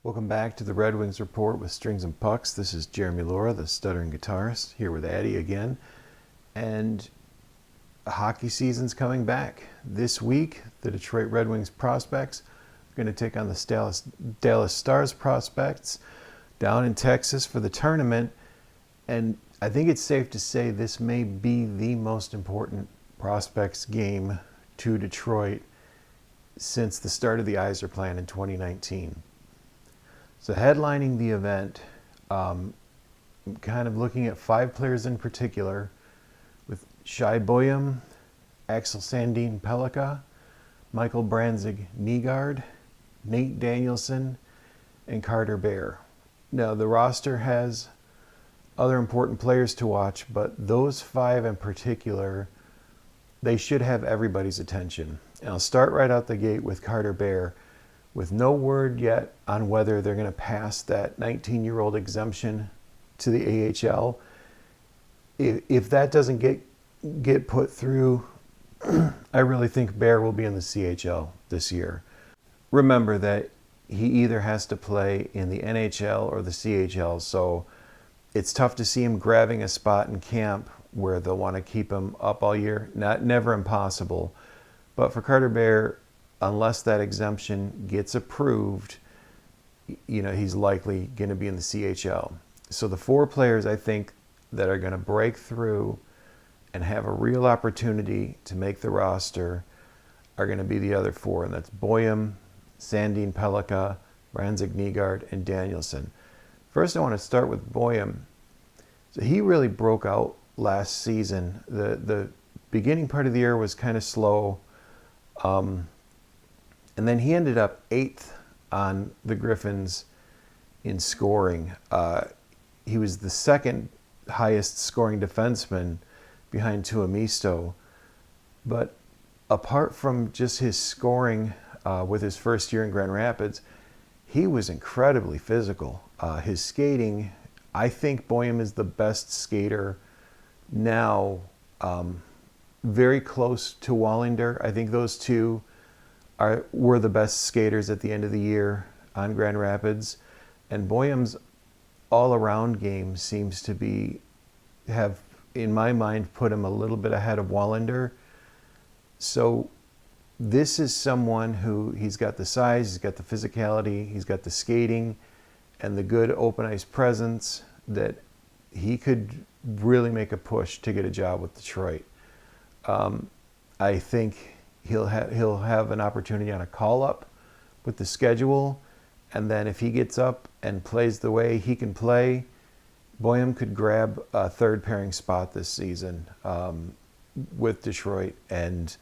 Welcome back to the Red Wings Report with Strings and Pucks. This is Jeremy Laura, the stuttering guitarist, here with Addie again. And hockey season's coming back. This week, the Detroit Red Wings prospects are going to take on the Dallas Stars prospects down in Texas for the tournament. And I think it's safe to say this may be the most important prospects game to Detroit since the start of the Yzer plan in 2019. So headlining the event, kind of looking at 5 players in particular, with Shai Buium, Axel Sandin-Pellikka, Michael Brandsegg-Nygard, Nate Danielson, and Carter Bear. Now the roster has other important players to watch, but those 5 in particular, they should have everybody's attention. And I'll start right out the gate with Carter Bear, with no word yet on whether they're going to pass that 19-year-old exemption to the AHL. If that doesn't get put through, I really think Bear will be in the CHL this year. Remember that he either has to play in the NHL or the CHL, so it's tough to see him grabbing a spot in camp where they'll want to keep him up all year. Never impossible. But for Carter Bear, unless that exemption gets approved, he's likely going to be in the CHL. So the 4 players I think that are going to break through and have a real opportunity to make the roster are going to be the other 4, and that's Buium, Sandine Pelikka, Branziggard, and Danielson. First, I want to start with Buium. So he really broke out last season. The beginning part of the year was kind of slow. And then he ended up 8th on the Griffins in scoring. He was the 2nd highest scoring defenseman behind Tuomisto. But apart from just his scoring with his first year in Grand Rapids, he was incredibly physical. His skating, I think Buium is the best skater now, very close to Wallinder. I think those two were the best skaters at the end of the year on Grand Rapids, and Buium's all-around game seems to have, in my mind, put him a little bit ahead of Wallinder. So this is someone who, he's got the size, he's got the physicality, he's got the skating, and the good open ice presence that he could really make a push to get a job with Detroit. I think he'll have an opportunity on a call-up with the schedule, and then if he gets up and plays the way he can play, Buium could grab a 3rd pairing spot this season with Detroit. And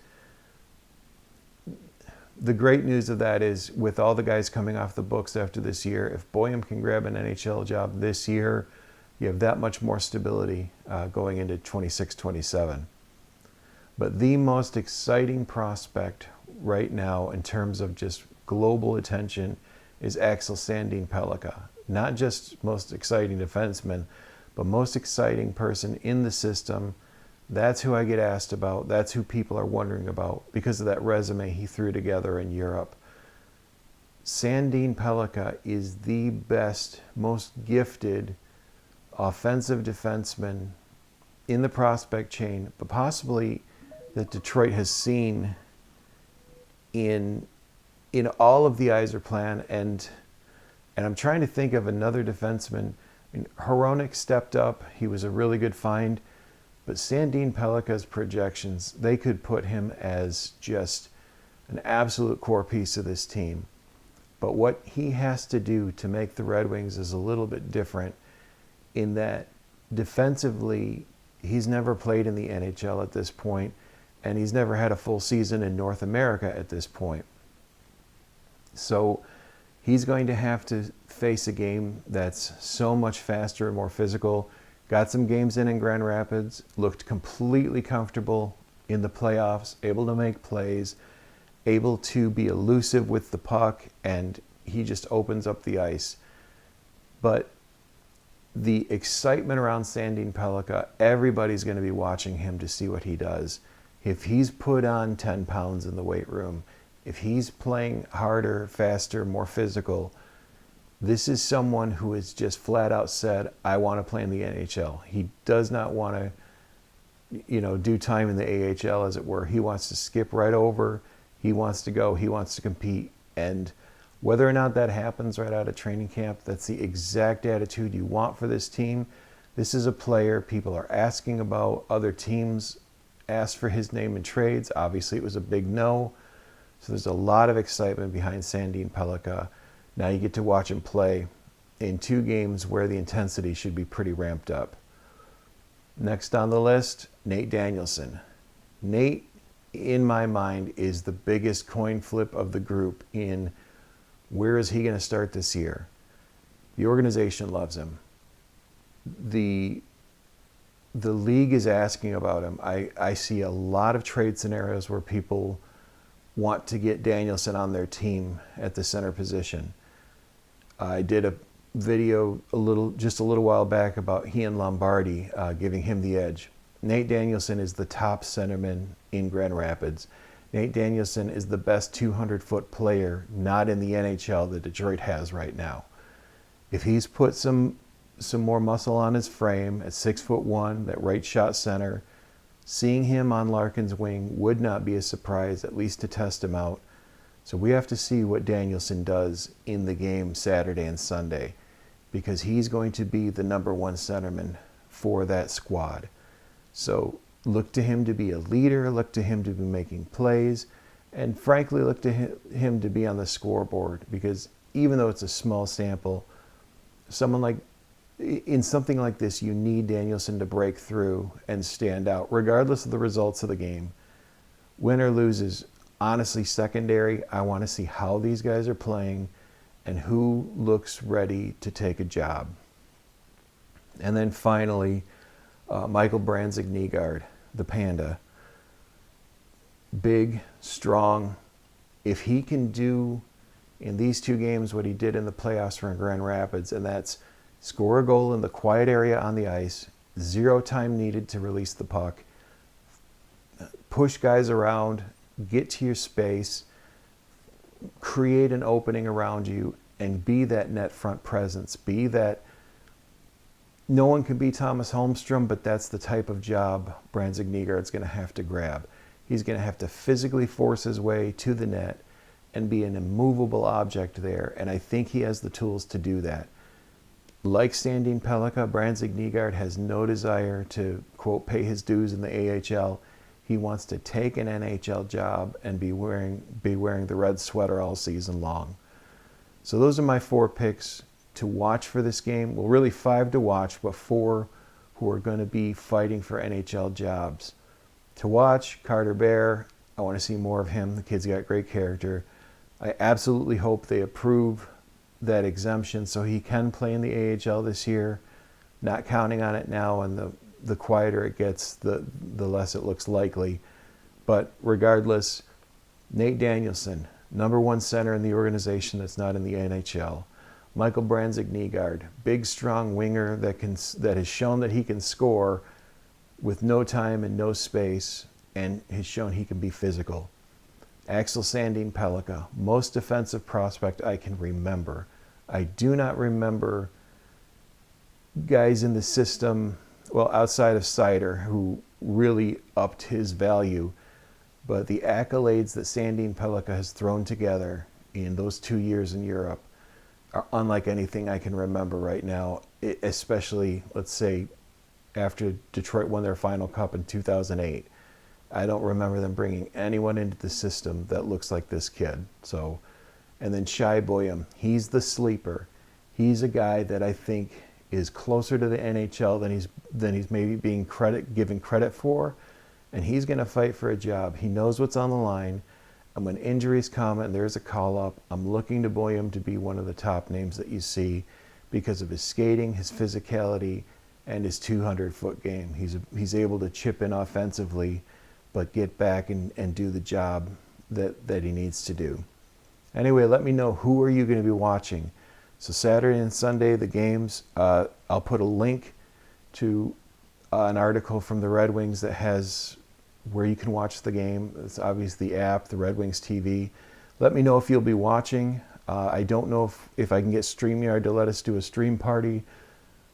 the great news of that is, with all the guys coming off the books after this year, if Buium can grab an NHL job this year, you have that much more stability going into 26-27. But the most exciting prospect right now in terms of just global attention is Axel Sandin-Pellikka. Not just most exciting defenseman, but most exciting person in the system. That's who I get asked about. That's who people are wondering about because of that resume he threw together in Europe. Sandine Pelikka is the best, most gifted offensive defenseman in the prospect chain, but possibly that Detroit has seen in all of the Yzer plan. And I'm trying to think of another defenseman. I mean, Hronek stepped up. He was a really good find. But Sandine Pelikka's projections, they could put him as just an absolute core piece of this team. But what he has to do to make the Red Wings is a little bit different in that defensively, he's never played in the NHL at this point, and he's never had a full season in North America at this point. So he's going to have to face a game that's so much faster and more physical. Got some games in Grand Rapids, looked completely comfortable in the playoffs, able to make plays, able to be elusive with the puck, and he just opens up the ice. But the excitement around Sandine Pelikka, everybody's going to be watching him to see what he does. If he's put on 10 pounds in the weight room, if he's playing harder, faster, more physical, This is someone who has just flat out said, I want to play in the NHL. He does not want to, do time in the AHL, as it were. He wants to skip right over. He wants to go. He wants to compete. And whether or not that happens right out of training camp, that's the exact attitude you want for this team. This is a player people are asking about. Other teams asked for his name in trades. Obviously, it was a big no. So there's a lot of excitement behind Sandine Pelikka. Now you get to watch him play in 2 games where the intensity should be pretty ramped up. Next on the list, Nate Danielson. Nate, in my mind, is the biggest coin flip of the group in where is he going to start this year. The organization loves him. The league is asking about him. I see a lot of trade scenarios where people want to get Danielson on their team at the center position. I did a video just a little while back about he and Lombardi, giving him the edge. Nate Danielson is the top centerman in Grand Rapids. Nate Danielson is the best 200-foot player not in the NHL that Detroit has right now. If he's put some more muscle on his frame at 6'1", that right shot center, seeing him on Larkin's wing would not be a surprise, at least to test him out. So we have to see what Danielson does in the game Saturday and Sunday, because he's going to be the number 1 centerman for that squad. So look to him to be a leader, look to him to be making plays, and frankly, look to him to be on the scoreboard, because even though it's a small sample, in something like this, you need Danielson to break through and stand out, regardless of the results of the game. Win or lose is honestly secondary. I want to see how these guys are playing and who looks ready to take a job. And then finally, Michael Brandsegg-Nygard, the Panda. Big, strong. If he can do in these 2 games what he did in the playoffs for Grand Rapids, and that's score a goal in the quiet area on the ice, 0 time needed to release the puck, push guys around, get to your space, create an opening around you, and be that net front presence. Be that. No one can be Thomas Holmstrom, but that's the type of job Branziggard going to have to grab. He's going to have to physically force his way to the net and be an immovable object there, and I think he has the tools to do that. Like Sandine Pelikka, Branziggard has no desire to, quote, pay his dues in the AHL. He wants to take an NHL job and be wearing the red sweater all season long. So those are my 4 picks to watch for this game. Well, really 5 to watch, but 4 who are going to be fighting for NHL jobs. To watch, Carter Bear. I want to see more of him. The kid's got great character. I absolutely hope they approve that exemption so he can play in the AHL this year. Not counting on it now, and the quieter it gets, the less it looks likely. But regardless, Nate Danielson, number 1 center in the organization that's not in the NHL. Michael Brandsegg-Nygard, big, strong winger that has shown that he can score with no time and no space, and has shown he can be physical. Axel Sandin-Pellikka, most defensive prospect I can remember. I do not remember guys in the system, well, outside of Sider, who really upped his value. But the accolades that Sandine Pelikka has thrown together in those 2 years in Europe are unlike anything I can remember right now, especially, let's say, after Detroit won their final cup in 2008. I don't remember them bringing anyone into the system that looks like this kid. So, and then Shai Buium, he's the sleeper. He's a guy that I think is closer to the NHL than he's maybe being given credit for, and he's going to fight for a job. He knows what's on the line, and when injuries come and there's a call-up, I'm looking to Buium to be one of the top names that you see because of his skating, his physicality, and his 200-foot game. He's able to chip in offensively, but get back and do the job that he needs to do. Anyway, let me know, who are you going to be watching? So Saturday and Sunday, the games, I'll put a link to an article from the Red Wings that has where you can watch the game. It's obviously the app, the Red Wings TV. Let me know if you'll be watching. I don't know if I can get StreamYard to let us do a stream party,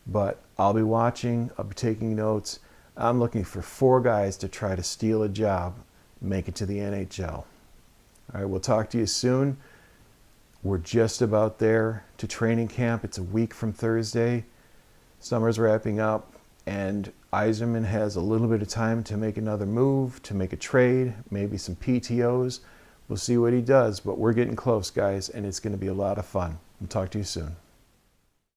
but I'll be watching, I'll be taking notes. I'm looking for 4 guys to try to steal a job, make it to the NHL. All right, we'll talk to you soon. We're just about there to training camp. It's a week from Thursday. Summer's wrapping up, and Yzerman has a little bit of time to make another move, to make a trade, maybe some PTOs. We'll see what he does, but we're getting close, guys, and it's going to be a lot of fun. We'll talk to you soon.